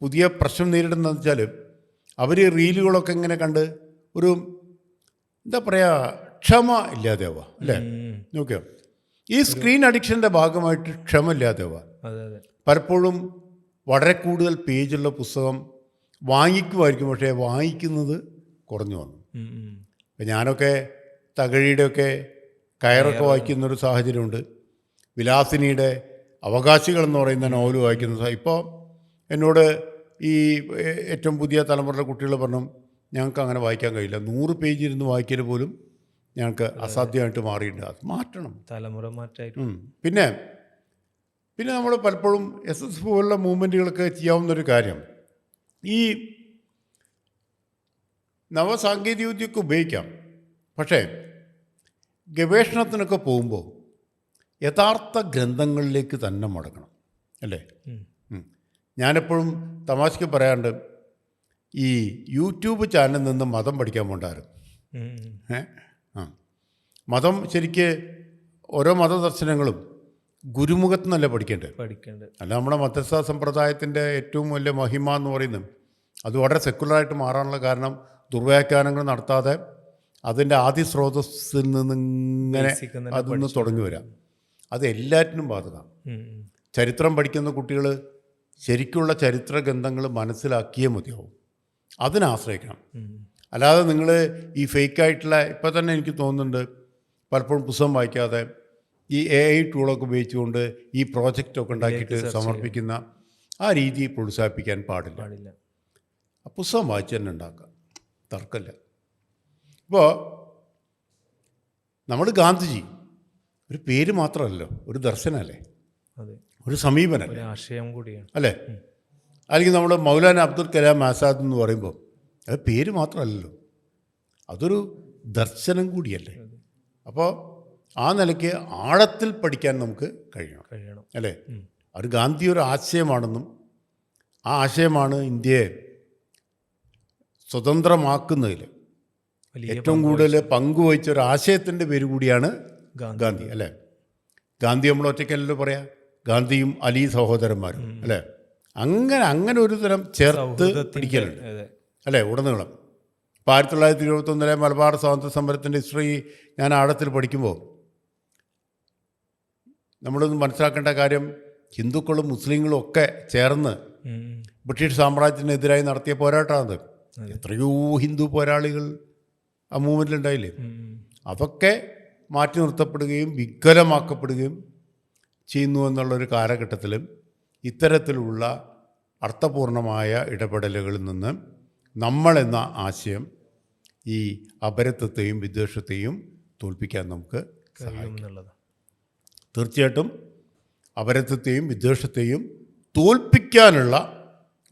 പുതിയ പ്രശ്നം നേരിടുന്നതെന്ന് വെച്ചാൽ അവർ റീലുകളൊക്കെ ഇങ്ങനെ കണ്ട് ഒരു എന്താ പറയുക ക്ഷമ ഇല്ലാതെയാവുക അല്ലേ. നോക്കിയോ, ഈ സ്ക്രീൻ അഡിക്ഷൻ്റെ ഭാഗമായിട്ട് ക്ഷമ ഇല്ലാതെയാവുക. പലപ്പോഴും വളരെ കൂടുതൽ പേജുള്ള പുസ്തകം വാങ്ങിക്കുമായിരിക്കും, പക്ഷേ വാങ്ങിക്കുന്നത് കുറഞ്ഞു വന്നു. ഇപ്പം ഞാനൊക്കെ തകഴിയുടെയൊക്കെ കയറൊക്കെ വായിക്കുന്നൊരു സാഹചര്യമുണ്ട്. വിലാസിനിയുടെ അവകാശികൾ എന്ന് പറയുന്ന നോവൽ വായിക്കുന്ന ഇപ്പോൾ എന്നോട് ഈ ഏറ്റവും പുതിയ തലമുറയിലെ കുട്ടികൾ പറഞ്ഞു, ഞങ്ങൾക്ക് അങ്ങനെ വായിക്കാൻ കഴിയില്ല, 100 പേജ് ഇരുന്ന് വായിക്കൽ പോലും ഞങ്ങൾക്ക് അസാധ്യമായിട്ട് മാറിയിട്ടുണ്ട്. അത് മാറ്റണം, തലമുറ മാറ്റായിട്ട്. പിന്നെ നമ്മൾ പലപ്പോഴും SS പോലുള്ള മൂവ്മെൻറ്റുകളൊക്കെ ചെയ്യാവുന്നൊരു കാര്യം, ഈ നവസാങ്കേതികവിദ്യയൊക്കെ ഉപയോഗിക്കാം, പക്ഷേ ഗവേഷണത്തിനൊക്കെ പോകുമ്പോൾ യഥാർത്ഥ ഗ്രന്ഥങ്ങളിലേക്ക് തന്നെ മടങ്ങണം അല്ലേ. ഞാനെപ്പോഴും തമാശയ്ക്ക് പറയാറുണ്ട്, ഈ യൂട്യൂബ് ചാനലിൽ നിന്ന് മതം പഠിക്കാൻ പോണ്ടാരും. മതം ശരിക്ക് ഓരോ മതദർശനങ്ങളും ഗുരുമുഖത്ത് നിന്നല്ല പഠിക്കേണ്ടത്. അല്ല നമ്മുടെ മദ്രസ സമ്പ്രദായത്തിൻ്റെ ഏറ്റവും വലിയ മഹിമ എന്ന് പറയുന്നത് അത് വളരെ സെക്കുലറായിട്ട് മാറാനുള്ള കാരണം ദുർവ്യാഖ്യാനങ്ങൾ നടത്താതെ അതിൻ്റെ ആദ്യ സ്രോതസ്സിൽ നിന്നിങ്ങനെ അതിൽ തുടങ്ങി വരാം. അത് എല്ലാറ്റിനും ബാധകം. ചരിത്രം പഠിക്കുന്ന കുട്ടികൾ ശരിക്കുള്ള ചരിത്ര ഗ്രന്ഥങ്ങൾ മനസ്സിലാക്കിയേ മതിയാവും, അതിനാശ്രയിക്കണം. അല്ലാതെ നിങ്ങൾ ഈ ഫേക്കായിട്ടുള്ള ഇപ്പം തന്നെ എനിക്ക് തോന്നുന്നുണ്ട് പലപ്പോഴും പുസ്തകം വായിക്കാതെ ഈ AI ടൂളൊക്കെ ഉപയോഗിച്ചുകൊണ്ട് ഈ പ്രോജക്റ്റൊക്കെ ഉണ്ടാക്കിയിട്ട് സമർപ്പിക്കുന്ന ആ രീതി പ്രോത്സാഹിപ്പിക്കാൻ പാടില്ല. ആ പുസ്തകം വായിച്ച് തന്നെ ഉണ്ടാക്കുക, തർക്കമില്ല. ഇപ്പോൾ നമ്മൾ ഗാന്ധിജി ഒരു പേര് മാത്രമല്ലോ, ഒരു ദർശനമല്ലേ, ഒരു സമീപനമല്ലേ, ആശയം കൂടിയാണ് അല്ലേ. അല്ലെങ്കിൽ നമ്മൾ മൗലാന അബ്ദുൽ കലാം ആസാദ് എന്ന് പറയുമ്പോൾ അത് പേര് മാത്രമല്ലല്ലോ, അതൊരു ദർശനം കൂടിയല്ലേ. അപ്പോൾ ആ നിലയ്ക്ക് ആഴത്തിൽ പഠിക്കാൻ നമുക്ക് കഴിയണം അല്ലേ. അത് ഗാന്ധി ഒരു ആശയമാണെന്നും ആ ആശയമാണ് ഇന്ത്യയെ സ്വതന്ത്രമാക്കുന്നതിൽ ഏറ്റവും കൂടുതൽ പങ്കുവഹിച്ച ഒരു ആശയത്തിൻ്റെ പേര് കൂടിയാണ് ഗാന്ധി അല്ലേ. ഗാന്ധി നമ്മൾ ഒറ്റയ്ക്കല്ലല്ലോ പറയാം, ഗാന്ധിയും അലി സഹോദരന്മാരും അല്ലേ. അങ്ങനെ ഒരു തരം ചേർത്ത് പിടിക്കലുണ്ട് അല്ലേ ഉടനീളം. ഇപ്പോൾ 1921 മലബാർ സ്വാതന്ത്ര്യ സമരത്തിൻ്റെ ഹിസ്റ്ററി ഞാൻ ആഴത്തിൽ പഠിക്കുമ്പോൾ നമ്മളൊന്ന് മനസ്സിലാക്കേണ്ട കാര്യം, ഹിന്ദുക്കളും മുസ്ലിങ്ങളും ഒക്കെ ചേർന്ന് ബ്രിട്ടീഷ് സാമ്രാജ്യത്തിനെതിരായി നടത്തിയ പോരാട്ടമാണത്. എത്രയോ ഹിന്ദു പോരാളികൾ ആ മൂവ്മെൻറ്റിലുണ്ടായില്ലേ. അതൊക്കെ മാറ്റി നിർത്തപ്പെടുകയും വികലമാക്കപ്പെടുകയും ചെയ്യുന്നു എന്നുള്ളൊരു കാലഘട്ടത്തിലും ഇത്തരത്തിലുള്ള അർത്ഥപൂർണമായ ഇടപെടലുകളിൽ നിന്ന് നമ്മളെന്ന ആശയം ഈ അപരത്വത്തെയും വിദ്വേഷത്തെയും തോൽപ്പിക്കാൻ നമുക്ക് കഴിയുമെന്നുള്ളത്. തീർച്ചയായിട്ടും അപരത്വത്തെയും വിദ്വേഷത്തെയും തോൽപ്പിക്കാനുള്ള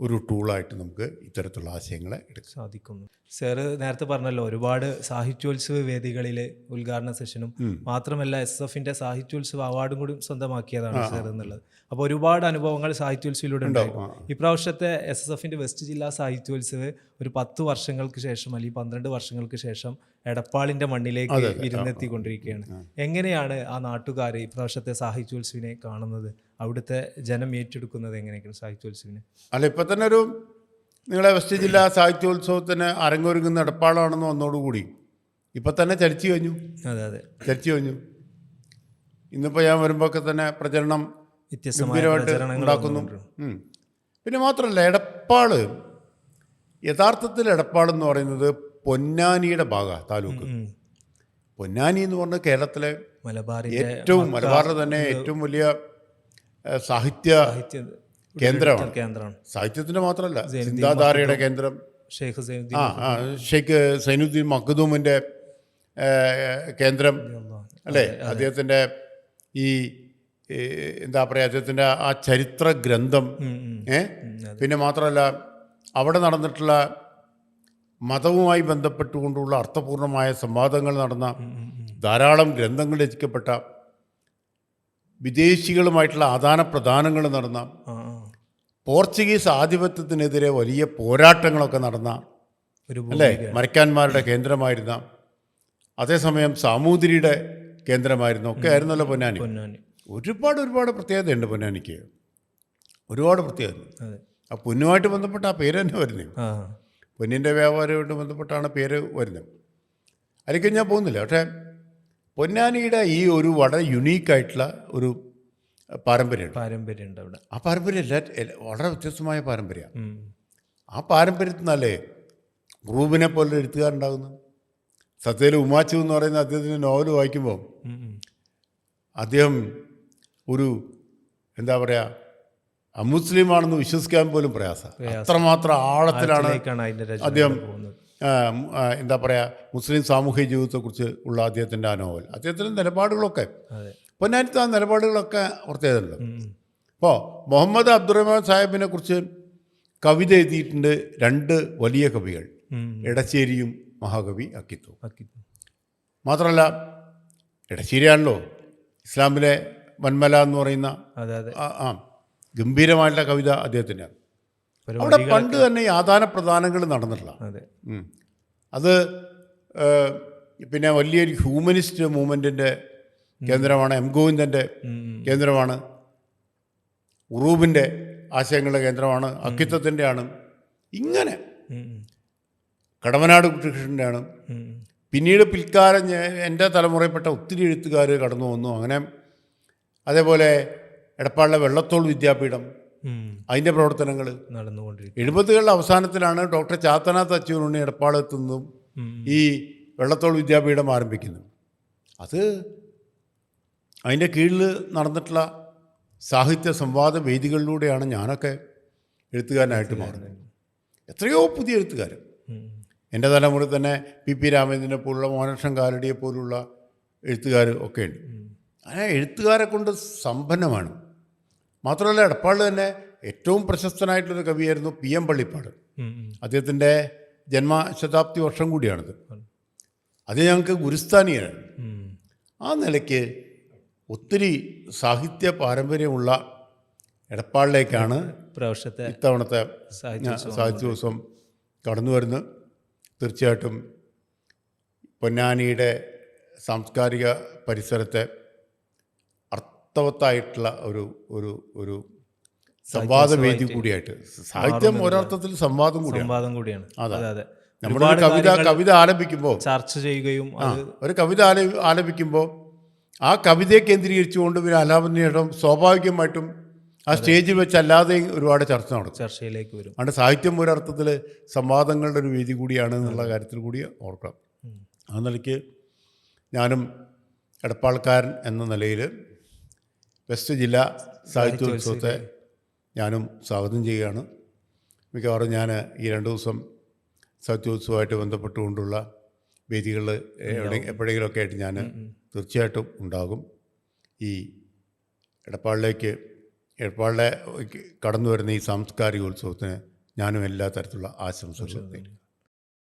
ഒരു ടൂളായിട്ട് നമുക്ക് ഇത്തരത്തിലുള്ള ആശയങ്ങളെ എടുക്കാൻ സാധിക്കുന്നു. സാറ് നേരത്തെ പറഞ്ഞല്ലോ, ഒരുപാട് സാഹിത്യോത്സവ വേദികളിലെ ഉദ്ഘാടന സെഷനും മാത്രമല്ല SSFന്റെ സാഹിത്യോത്സവ അവാർഡും കൂടി സ്വന്തമാക്കിയതാണ് സാർ എന്നുള്ളത്. അപ്പോൾ ഒരുപാട് അനുഭവങ്ങൾ സാഹിത്യോത്സവയിലൂടെ ഉണ്ടാകും. ഇപ്രാവശ്യത്തെ SSFന്റെ വെസ്റ്റ് ജില്ലാ സാഹിത്യോത്സവ് ഒരു 10 വർഷങ്ങൾക്ക് ശേഷം അല്ലെങ്കിൽ 12 വർഷങ്ങൾക്ക് ശേഷം എടപ്പാളിൻ്റെ മണ്ണിലേക്ക് വിരുന്നെത്തിക്കൊണ്ടിരിക്കുകയാണ്. എങ്ങനെയാണ് ആ നാട്ടുകാർ ഇപ്രാവശ്യത്തെ സാഹിത്യോത്സവിനെ കാണുന്നത്? അവിടുത്തെ ജനം ഏറ്റെടുക്കുന്നത് എങ്ങനെയൊക്കെയാണ് സാഹിത്യോത്സവിനെ? അല്ല, ഇപ്പം തന്നെ ഒരു നിങ്ങളെ വെസ്റ്റ് ജില്ലാ സാഹിത്യോത്സവത്തിന് അരങ്ങൊരുങ്ങുന്ന എടപ്പാളാണെന്ന് വന്നതോടുകൂടി ഇപ്പം തന്നെ ചലിച്ചു കഴിഞ്ഞു. ചലിച്ചു കഴിഞ്ഞു. ഇന്നിപ്പോൾ ഞാൻ വരുമ്പോഴൊക്കെ തന്നെ പ്രചരണം ഗംഭീരമായിട്ട് ഉണ്ടാക്കുന്നു. പിന്നെ മാത്രമല്ല, എടപ്പാൾ യഥാർത്ഥത്തിൽ എടപ്പാളെന്ന് പറയുന്നത് പൊന്നാനിയുടെ താലൂക്ക്. പൊന്നാനി എന്ന് പറഞ്ഞാൽ കേരളത്തിലെ മലബാറിലെ തന്നെ ഏറ്റവും വലിയ സാഹിത്യ കേന്ദ്രമാണ്. സാഹിത്യത്തിൻ്റെ മാത്രമല്ല, ചിന്താധാരയുടെ കേന്ദ്രം. ഷെയ്ഖ് സൈനുദ്ദീൻ മഖ്ദൂമിൻ്റെ കേന്ദ്രം അല്ലേ. അദ്ദേഹത്തിൻ്റെ ഈ എന്താ പറയുക, അദ്ദേഹത്തിൻ്റെ ആ ചരിത്ര ഗ്രന്ഥം. പിന്നെ മാത്രമല്ല, അവിടെ നടന്നിട്ടുള്ള മതവുമായി ബന്ധപ്പെട്ടുകൊണ്ടുള്ള അർത്ഥപൂർണമായ സംവാദങ്ങൾ നടന്ന ധാരാളം ഗ്രന്ഥങ്ങൾ രചിക്കപ്പെട്ട, വിദേശികളുമായിട്ടുള്ള ആദാനപ്രദാനങ്ങൾ നടന്ന, പോർച്ചുഗീസ് ആധിപത്യത്തിനെതിരെ വലിയ പോരാട്ടങ്ങളൊക്കെ നടന്ന അല്ലേ മരക്കാന്മാരുടെ കേന്ദ്രമായിരുന്ന, അതേസമയം സാമൂതിരിയുടെ കേന്ദ്രമായിരുന്നു ഒക്കെ ആയിരുന്നല്ലോ പൊന്നാനി. ഒരുപാട് പ്രത്യേകതയുണ്ട് പൊന്നാനിക്ക്, ഒരുപാട് പ്രത്യേകത. ആ പൊന്നുമായിട്ട് ബന്ധപ്പെട്ട ആ പേര് തന്നെ വരുന്നത്, പൊന്നിൻ്റെ വ്യാപാരമായിട്ട് ബന്ധപ്പെട്ടാണ് പേര് വരുന്നത്. അതിലേക്ക് ഞാൻ പോകുന്നില്ല. പക്ഷേ പൊന്നാനിയുടെ ഈ ഒരു വളരെ യുണീക്കായിട്ടുള്ള ഒരു പാരമ്പര്യമുണ്ട് അവിടെ. ആ പാരമ്പര്യം വളരെ വ്യത്യസ്തമായ പാരമ്പര്യമാണ്. ആ പാരമ്പര്യത്തിൽ നിന്നല്ലേ റൂബിനെ പോലെ എഴുത്തുകാരുണ്ടാകുന്നത്. സത്യത്തിൽ ഉമാച്ചു എന്ന് പറയുന്ന അദ്ദേഹത്തിൻ്റെ നോവൽ വായിക്കുമ്പോൾ അദ്ദേഹം ഒരു എന്താ പറയുക, അമുസ്ലിമാണെന്ന് വിശ്വസിക്കാൻ പോലും പ്രയാസമാണ്. അത്രമാത്രം ആഴത്തിലാണ് അദ്ദേഹം എന്താ പറയുക മുസ്ലിം സാമൂഹിക ജീവിതത്തെക്കുറിച്ച് ഉള്ള അദ്ദേഹത്തിൻ്റെ ആ നോവൽ. അദ്ദേഹത്തിൻ്റെ നിലപാടുകളൊക്കെ പൊന്നാനിത്തെ ആ നിലപാടുകളൊക്കെ പ്രത്യേകതയുണ്ട്. അപ്പോൾ മുഹമ്മദ് അബ്ദുറഹ്മാൻ സാഹിബിനെ കുറിച്ച് കവിത എഴുതിയിട്ടുണ്ട് 2 വലിയ കവികൾ, എടശ്ശേരിയും മഹാകവി അക്കിത്തു. മാത്രമല്ല എടശ്ശേരിയാണല്ലോ ഇസ്ലാമിലെ വന്മല എന്ന് പറയുന്ന ഗംഭീരമായിട്ടുള്ള കവിത അദ്ദേഹത്തിൻ്റെ. അവിടെ പണ്ട് തന്നെ ഈ ആദാനപ്രദാനങ്ങൾ നടന്നിട്ടില്ല. അത് പിന്നെ വലിയൊരു ഹ്യൂമനിസ്റ്റ് മൂവ്മെൻറ്റിൻ്റെ കേന്ദ്രമാണ്. എം ഗോവിന്ദൻ്റെ കേന്ദ്രമാണ്. ഉറൂബിൻ്റെ ആശയങ്ങളുടെ കേന്ദ്രമാണ്. അക്കിത്തത്തിൻ്റെ ആണ്. ഇങ്ങനെ കടമനാട് കൃഷ്ണൻ്റെ ആണ്. പിന്നീട് പിൽക്കാലം എൻ്റെ തലമുറയിൽപ്പെട്ട ഒത്തിരി എഴുത്തുകാർ കടന്നു വന്നു. അങ്ങനെ അതേപോലെ എടപ്പാളിലെ വെള്ളത്തോൾ വിദ്യാപീഠം, അതിൻ്റെ പ്രവർത്തനങ്ങൾ നടന്നുകൊണ്ടിരിക്കും. 70കളുടെ അവസാനത്തിലാണ് ഡോക്ടർ ചാത്തനാഥ് അച്യുതനുണ്ണി എടപ്പാളെത്തുന്നതും ഈ വെള്ളത്തോൾ വിദ്യാപീഠം ആരംഭിക്കുന്നു. അത് അതിൻ്റെ കീഴിൽ നടന്നിട്ടുള്ള സാഹിത്യ സംവാദ വേദികളിലൂടെയാണ് ഞാനൊക്കെ എഴുത്തുകാരനായിട്ട് മാറുന്നത്. എത്രയോ പുതിയ എഴുത്തുകാർ എൻ്റെ തലമുറയിൽ തന്നെ പി രാമേന്ദ്രനെ പോലുള്ള മോനക്ഷൻ കാലടിയെ പോലുള്ള എഴുത്തുകാർ ഒക്കെ ഉണ്ട്. അങ്ങനെ എഴുത്തുകാരെ കൊണ്ട് സമ്പന്നമാണ്. മാത്രമല്ല എടപ്പാളിൽ തന്നെ ഏറ്റവും പ്രശസ്തനായിട്ടുള്ളൊരു കവിയായിരുന്നു PM പള്ളിപ്പാട്. അദ്ദേഹത്തിൻ്റെ ജന്മശതാബ്ദി വർഷം കൂടിയാണിത്. അത് ഞങ്ങൾക്ക് ഗുരുസ്ഥാനിയാണ്. ആ നിലയ്ക്ക് ഒത്തിരി സാഹിത്യ പാരമ്പര്യമുള്ള എടപ്പാളിലേക്കാണ് പ്രാവശ്യത്തെ ഇത്തവണത്തെ സാഹിത്യോത്സവം കടന്നു വരുന്നത്. തീർച്ചയായിട്ടും പൊന്നാനിയുടെ സാംസ്കാരിക പരിസരത്തെ അർത്ഥവത്തായിട്ടുള്ള ഒരു ഒരു ഒരു സംവാദവേദി കൂടിയായിട്ട്, സാഹിത്യം ഒരർത്ഥത്തിൽ സംവാദം കൂടിയാണ്. അതെ. നമ്മളൊരു കവിത ആലപിക്കുമ്പോൾ ചർച്ച ചെയ്യുകയും ഒരു കവിത ആലപിക്കുമ്പോൾ ആ കവിതയെ കേന്ദ്രീകരിച്ചുകൊണ്ട് പിന്നെ ആലാപനയുടെ സ്വാഭാവികമായിട്ടും ആ സ്റ്റേജിൽ വെച്ചല്ലാതെയും ഒരുപാട് ചർച്ച നടക്കും, ചർച്ചയിലേക്ക് വരും. അതുകൊണ്ട് സാഹിത്യം ഒരർത്ഥത്തിൽ സംവാദങ്ങളുടെ ഒരു വേദി കൂടിയാണ് എന്നുള്ള കാര്യത്തിൽ കൂടി ഓർക്കണം. ആ നിലയ്ക്ക് ഞാനും എടപ്പാൾക്കാരൻ എന്ന നിലയിൽ വെസ്റ്റ് ജില്ലാ സാഹിത്യോത്സവത്തെ ഞാനും സ്വാഗതം ചെയ്യുകയാണ്. മിക്കവാറും ഞാൻ ഈ 2 ദിവസം സാഹിത്യോത്സവമായിട്ട് ബന്ധപ്പെട്ടുകൊണ്ടുള്ള വേദികളിൽ എപ്പോഴെങ്കിലുമൊക്കെ ആയിട്ട് ഞാൻ തീർച്ചയായിട്ടും ഉണ്ടാകും. ഈ എടപ്പാളിലെ കടന്നു വരുന്ന ഈ സാംസ്കാരിക ഉത്സവത്തിന് ഞാനും എല്ലാ തരത്തിലുള്ള ആശംസകൾ